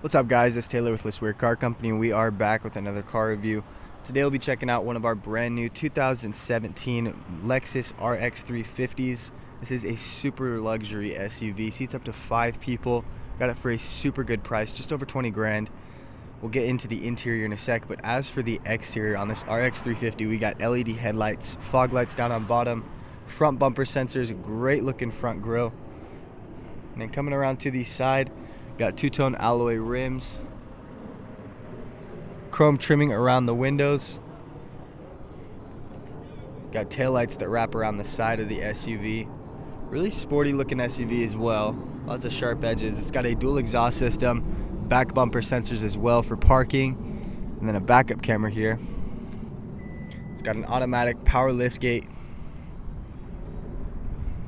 What's up, guys? It's Taylor with LeSueur Car Company, and we are back with another car review. Today we'll be checking out one of our brand new 2017 Lexus RX 350s. This is a super luxury SUV, seats up to 5 people. Got it for a super good price, just over 20 grand. We'll get into the interior in a sec, but as for the exterior on this RX 350, we got LED headlights, fog lights down on bottom, front bumper sensors, great looking front grille. And then coming around to the side, got two-tone alloy rims, chrome trimming around the windows, got taillights that wrap around the side of the SUV. Really sporty looking SUV as well, lots of sharp edges. It's got a dual exhaust system, back bumper sensors as well for parking, and then a backup camera here. It's got an automatic power liftgate.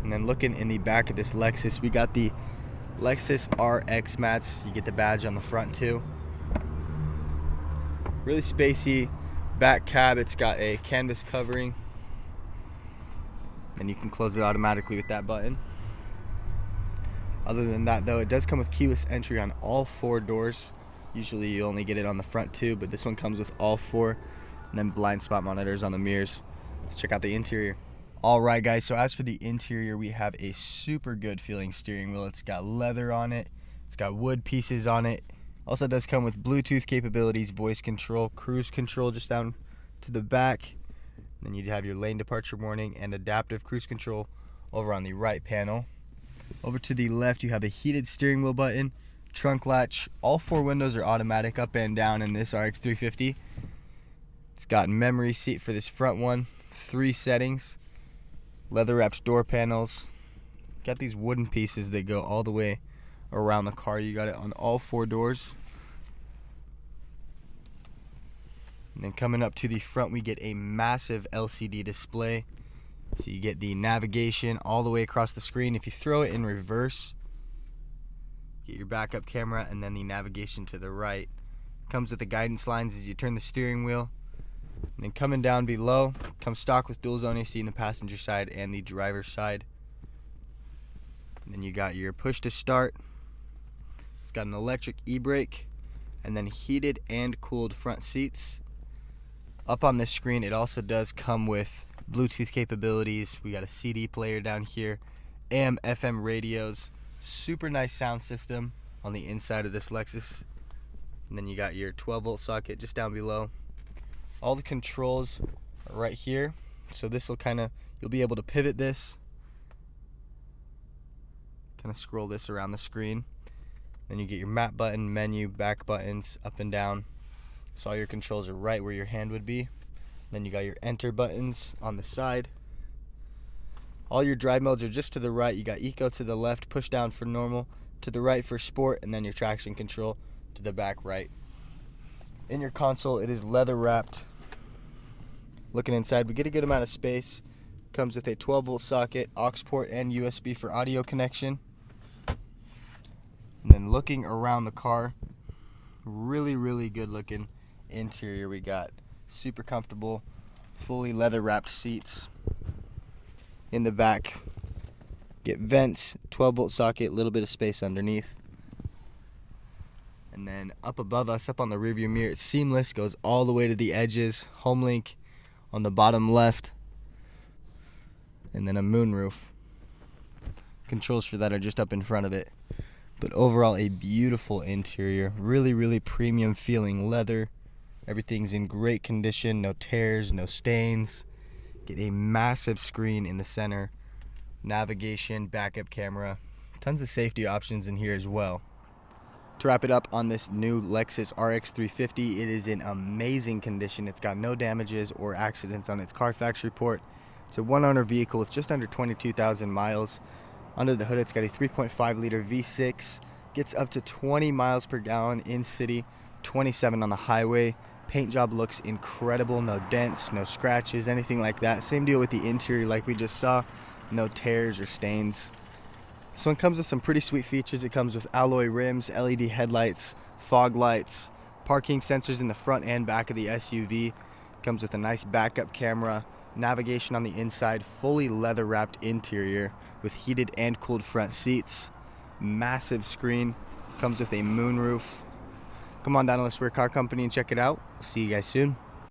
And then looking in the back of this Lexus, we got the Lexus RX mats. You get the badge on the front too. Really spacey back cab. It's got a canvas covering, and you can close it automatically with that button. Other than that though, it does come with keyless entry on all 4 doors. Usually you only get it on the front 2, but this one comes with all 4, and then blind spot monitors on the mirrors. Let's check out the interior. Alright guys, so as for the interior, we have a super good feeling steering wheel. It's got leather on it, it's got wood pieces on it. Also does come with Bluetooth capabilities, voice control, cruise control just down to the back. Then you'd have your lane departure warning and adaptive cruise control over on the right panel. Over to the left, you have a heated steering wheel button, trunk latch. All 4 windows are automatic up and down in this RX 350. It's got memory seat for this front one, 3 settings. Leather wrapped door panels. Got these wooden pieces that go all the way around the car. You got it on all 4 doors. And then coming up to the front, we get a massive LCD display. So you get the navigation all the way across the screen. If you throw it in reverse, get your backup camera and then the navigation to the right. Comes with the guidance lines as you turn the steering wheel. And then coming down below, comes stock with dual zone AC in the passenger side and the driver's side. And then you got your push to start. It's got an electric e-brake, and then heated and cooled front seats. Up on this screen, it also does come with Bluetooth capabilities. We got a CD player down here, AM, FM radios, super nice sound system on the inside of this Lexus. And then you got your 12-volt socket just down below. All the controls are right here, so this will you'll be able to pivot this, kind of scroll this around the screen. Then you get your map button, menu, back buttons, up and down. So all your controls are right where your hand would be. Then you got your enter buttons on the side. All your drive modes are just to the right. You got eco to the left, push down for normal, to the right for sport, and then your traction control to the back right. In your console, it is leather wrapped. Looking inside, we get a good amount of space. Comes with a 12-volt socket, aux port, and USB for audio connection. And then looking around the car, really good looking interior. We got super comfortable, fully leather wrapped seats. In the back, get vents, 12-volt socket, a little bit of space underneath. And then up above us, up on the rearview mirror, it's seamless, goes all the way to the edges. HomeLink on the bottom left, and then a moonroof. Controls for that are just up in front of it. But overall, a beautiful interior. Really premium feeling leather. Everything's in great condition, no tears, no stains. Get a massive screen in the center. Navigation, backup camera. Tons of safety options in here as well. To wrap it up on this new Lexus RX 350, it is in amazing condition. It's got no damages or accidents on its Carfax report. It's a one-owner vehicle with just under 22,000 miles. Under the hood, it's got a 3.5 liter V6. Gets up to 20 miles per gallon in city, 27 on the highway. Paint job looks incredible. No dents, no scratches, anything like that. Same deal with the interior like we just saw. No tears or stains. This one comes with some pretty sweet features. It comes with alloy rims, LED headlights, fog lights, parking sensors in the front and back of the SUV. Comes with a nice backup camera, navigation on the inside, fully leather wrapped interior with heated and cooled front seats. Massive screen. Comes with a moonroof. Come on down to LeSueur Car Company and check it out. See you guys soon.